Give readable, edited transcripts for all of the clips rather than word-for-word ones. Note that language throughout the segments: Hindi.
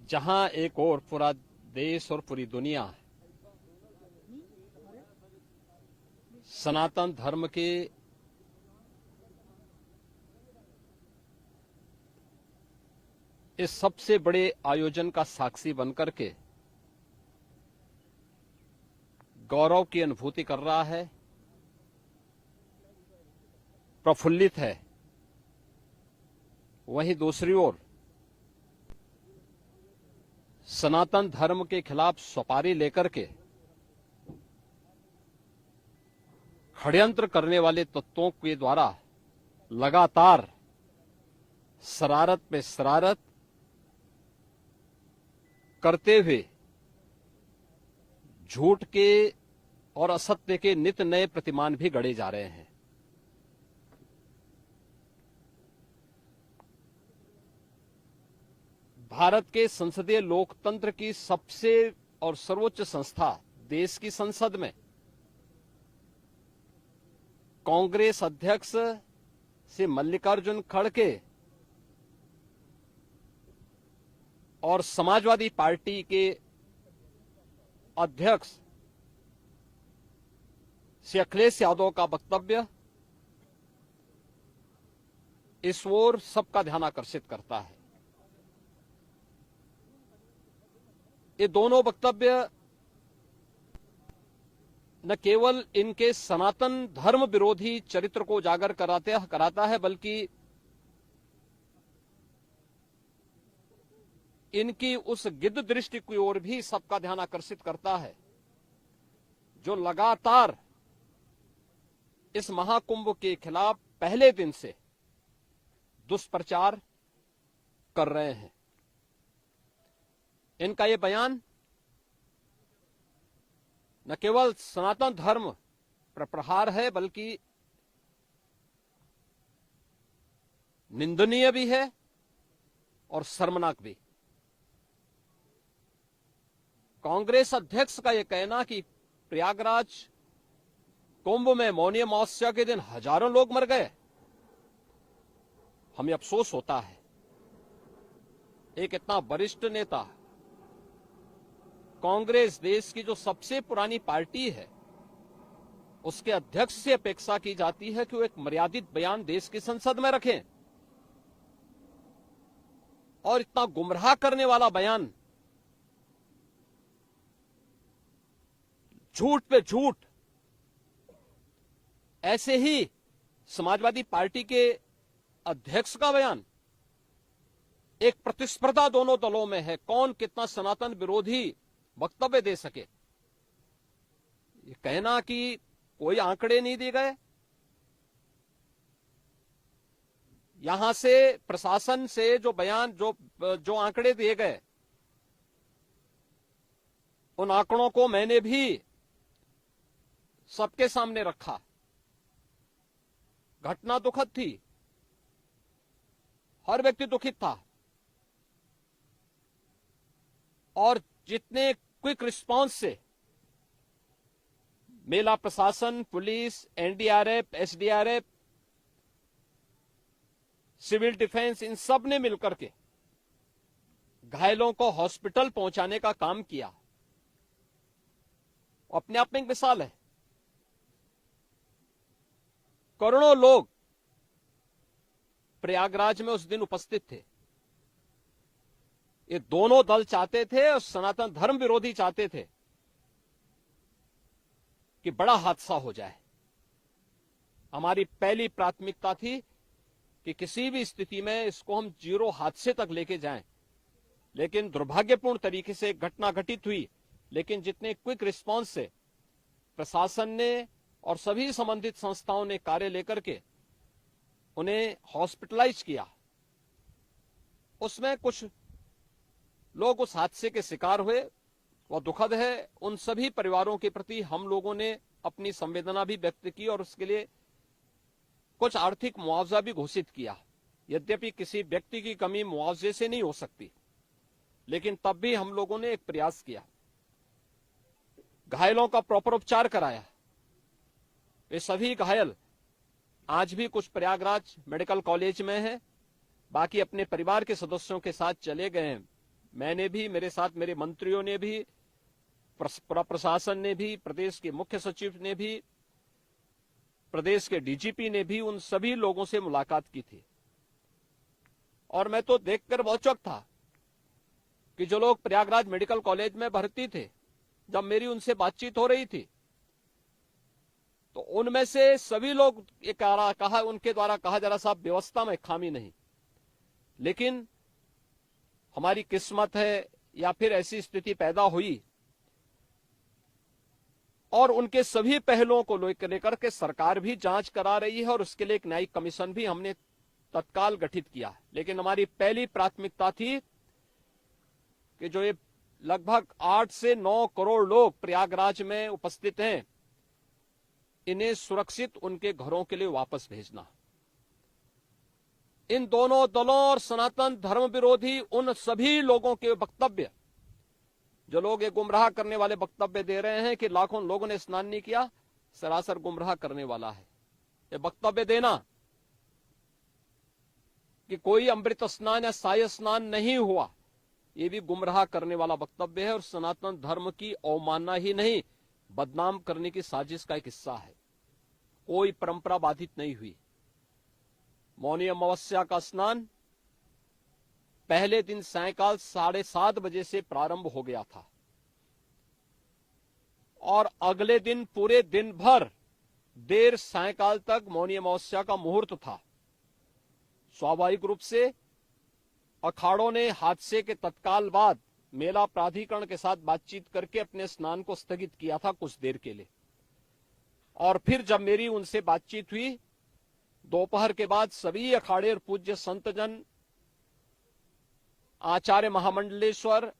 जहां एक और पूरा देश और पूरी दुनिया सनातन धर्म के इस सबसे बड़े आयोजन का साक्षी बनकर के गौरव की अनुभूति कर रहा है, प्रफुल्लित है, वहीं दूसरी ओर सनातन धर्म के खिलाफ सपारी लेकर के षड्यंत्र करने वाले तत्वों के द्वारा लगातार शरारत पे शरारत करते हुए झूठ के और असत्य के नित नए प्रतिमान भी गढ़े जा रहे हैं। भारत के संसदीय लोकतंत्र की सबसे और सर्वोच्च संस्था देश की संसद में कांग्रेस अध्यक्ष से मल्लिकार्जुन खड़गे और समाजवादी पार्टी के अध्यक्ष श्री अखिलेश यादव का वक्तव्य इस ओर सबका ध्यान आकर्षित करता है। ये दोनों वक्तव्य न केवल इनके सनातन धर्म विरोधी चरित्र को उजागर कराता है, बल्कि इनकी उस गिद्ध दृष्टि की ओर भी सबका ध्यान आकर्षित करता है जो लगातार इस महाकुंभ के खिलाफ पहले दिन से दुष्प्रचार कर रहे हैं। इनका ये बयान न केवल सनातन धर्म पर प्रहार है, बल्कि निंदनीय भी है और शर्मनाक भी। कांग्रेस अध्यक्ष का यह कहना कि प्रयागराज कुंभ में मौनी अमावस्या के दिन हजारों लोग मर गए, हमें अफसोस होता है। एक इतना वरिष्ठ नेता, कांग्रेस देश की जो सबसे पुरानी पार्टी है, उसके अध्यक्ष से अपेक्षा की जाती है कि वो एक मर्यादित बयान देश की संसद में रखें, और इतना गुमराह करने वाला बयान, झूठ पे झूठ। ऐसे ही समाजवादी पार्टी के अध्यक्ष का बयान, एक प्रतिस्पर्धा दोनों दलों में है, कौन कितना सनातन विरोधी वक्तव्य दे सके। ये कहना कि कोई आंकड़े नहीं दिए गए, यहां से प्रशासन से जो बयान जो आंकड़े दिए गए, उन आंकड़ों को मैंने भी सबके सामने रखा। घटना दुखद थी, हर व्यक्ति दुखित था, और जितने क्विक रिस्पांस से मेला प्रशासन, police, NDRF, SDRF, civil defence, इन सब ने मिलकर के घायलों को हॉस्पिटल पहुंचाने का काम किया, अपने आप में एक मिसाल है। करोड़ों लोग प्रयागराज में उस दिन उपस्थित थे। ये दोनों दल चाहते थे और सनातन धर्म विरोधी चाहते थे कि बड़ा हादसा हो जाए। हमारी पहली प्राथमिकता थी कि किसी भी स्थिति में इसको हम जीरो हादसे तक लेके जाएं, लेकिन दुर्भाग्यपूर्ण तरीके से एक घटना घटित हुई। लेकिन जितने क्विक रिस्पांस से प्रशासन ने और सभी संबंधित संस्थाओं ने कार्य लेकर के उन्हें हॉस्पिटलाइज किया, उसमें कुछ लोग उस हादसे के शिकार हुए, वह दुखद है। उन सभी परिवारों के प्रति हम लोगों ने अपनी संवेदना भी व्यक्त की और उसके लिए कुछ आर्थिक मुआवजा भी घोषित किया। यद्यपि किसी व्यक्ति की कमी मुआवजे से नहीं हो सकती, लेकिन तब भी हम लोगों ने एक प्रयास किया, घायलों का प्रॉपर उपचार कराया। वे सभी घायल आज भी कुछ प्रयागराज मेडिकल कॉलेज में हैं, बाकी अपने परिवार के सदस्यों के साथ चले गए हैं मैंने भी, मेरे साथ मेरे मंत्रियों ने भी, प्रशासन ने भी, प्रदेश के मुख्य सचिव ने भी, प्रदेश के डीजीपी ने भी उन सभी लोगों से मुलाकात की थी। और मैं तो देखकर बहुत चौंक था कि जो लोग प्रयागराज मेडिकल कॉलेज में भर्ती थे, जब मेरी उनसे बातचीत हो रही थी तो उनमें से सभी लोग ये कहा, उनके द्वारा कहा जा रहा, साहब व्यवस्था में खामी नहीं, लेकिन हमारी किस्मत है या फिर ऐसी स्थिति पैदा हुई। और उनके सभी पहलुओं को लेकर के सरकार भी जांच करा रही है और उसके लिए एक न्यायिक कमीशन भी हमने तत्काल गठित किया। लेकिन हमारी पहली प्राथमिकता थी कि जो ये लगभग 8 से 9 करोड़ लोग प्रयागराज में उपस्थित हैं, इन्हें सुरक्षित उनके घरों के लिए वापस भेजना। इन दोनों दलों और सनातन धर्म विरोधी उन सभी लोगों के वक्तव्य, जो लोग ये गुमराह करने वाले वक्तव्य दे रहे हैं कि लाखों लोगों ने स्नान नहीं किया, सरासर गुमराह करने वाला है। ये वक्तव्य देना कि कोई अमृत स्नान या साय स्नान नहीं हुआ, ये भी गुमराह करने वाला वक्तव्य है और सनातन धर्म की अवमानना ही नहीं, बदनाम करने की साजिश का एक हिस्सा है। कोई परंपरा बाधित नहीं हुई। मौनी अमावस्या का स्नान पहले दिन सायकाल 7:30 बजे से प्रारंभ हो गया था और अगले दिन पूरे दिन भर देर सायकाल तक मौनी अमावस्या का मुहूर्त था। स्वाभाविक रूप से अखाड़ों ने हादसे के तत्काल बाद मेला प्राधिकरण के साथ बातचीत करके अपने स्नान को स्थगित किया था कुछ देर के लिए। और फिर जब मेरी उनसे बातचीत हुई दोपहर के बाद, सभी अखाड़े और पूज्य संतजन, आचार्य महामंडलेश्वर,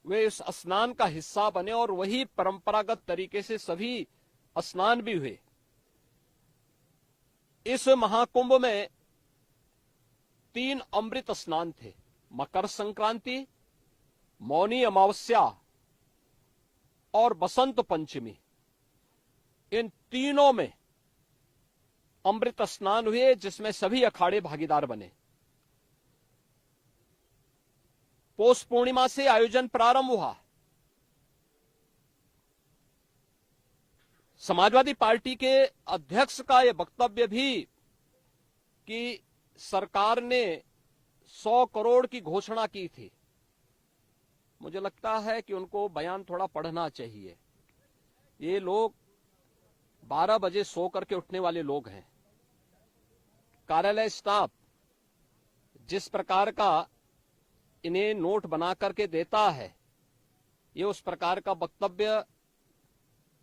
वे इस स्नान का हिस्सा बने और वही परंपरागत तरीके से सभी स्नान भी हुए। इस महाकुंभ में 3 अमृत स्नान थे, मकर संक्रांति, मौनी अमावस्या और बसंत पंचमी। इन तीनों में अमृत स्नान हुए जिसमें सभी अखाड़े भागीदार बने। पौष पूर्णिमा से आयोजन प्रारंभ हुआ। समाजवादी पार्टी के अध्यक्ष का यह वक्तव्य भी कि सरकार ने 100 करोड़ की घोषणा की थी, मुझे लगता है कि उनको बयान थोड़ा पढ़ना चाहिए। ये लोग 12 बजे सो करके उठने वाले लोग हैं। कार्यालय स्टाफ जिस प्रकार का इन्हें नोट बना करके देता है, ये उस प्रकार का वक्तव्य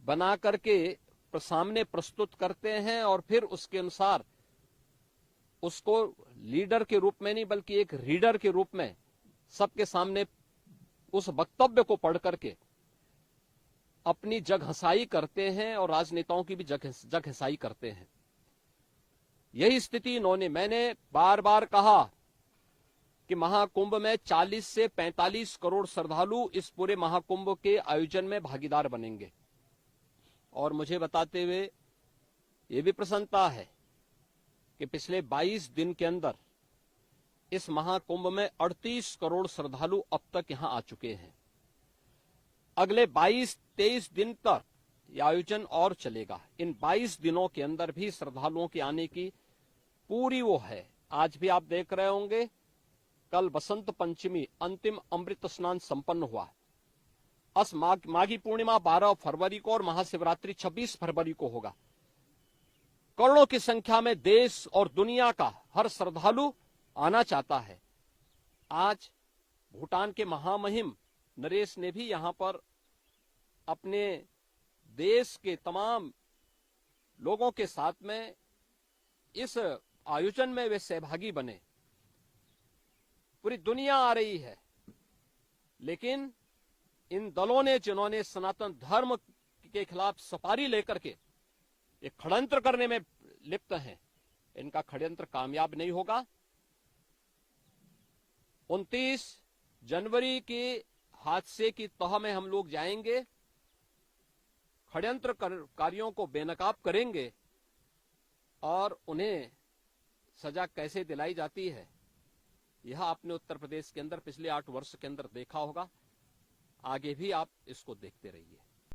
बना करके सामने प्रस्तुत करते हैं और फिर उसके अनुसार उसको लीडर के रूप में नहीं बल्कि एक रीडर के रूप में सबके सामने उस वक्तव्य को पढ़ करके अपनी जगहसाई करते हैं और राजनेताओं की भी जगहसाई करते हैं। यही स्थिति इन्होंने, मैंने बार बार कहा कि महाकुंभ में 40 से 45 करोड़ श्रद्धालु इस पूरे महाकुंभ के आयोजन में भागीदार बनेंगे। और मुझे बताते हुए ये भी प्रसन्नता है कि पिछले 22 दिन के अंदर इस महाकुंभ में 38 करोड़ श्रद्धालु अब तक यहां आ चुके हैं। अगले 22-23 दिन तक यह आयोजन और चलेगा। इन 22 दिनों के अंदर भी श्रद्धालुओं के आने की पूरी वो है। आज भी आप देख रहे होंगे, कल बसंत पंचमी अंतिम अमृत स्नान संपन्न हुआ। माघी पूर्णिमा 12 फरवरी को और महाशिवरात्रि 26 फरवरी को होगा। करोड़ों की संख्या में देश और दुनिया का हर श्रद्धालु आना चाहता है। आज भूटान के महामहिम नरेश ने भी यहां पर अपने देश के तमाम लोगों के साथ में इस आयोजन में वे सहभागी बने। पूरी दुनिया आ रही है, लेकिन इन दलों ने जिन्होंने सनातन धर्म के खिलाफ सफारी लेकर के एक षड्यंत्र करने में लिप्त हैं, इनका षड्यंत्र कामयाब नहीं होगा। 29 जनवरी के हादसे की तह में हम लोग जाएंगे, षड्यंत्रकारियों को बेनकाब करेंगे और उन्हें सजा कैसे दिलाई जाती है यह आपने उत्तर प्रदेश के अंदर पिछले 8 वर्ष के अंदर देखा होगा। आगे भी आप इसको देखते रहिए।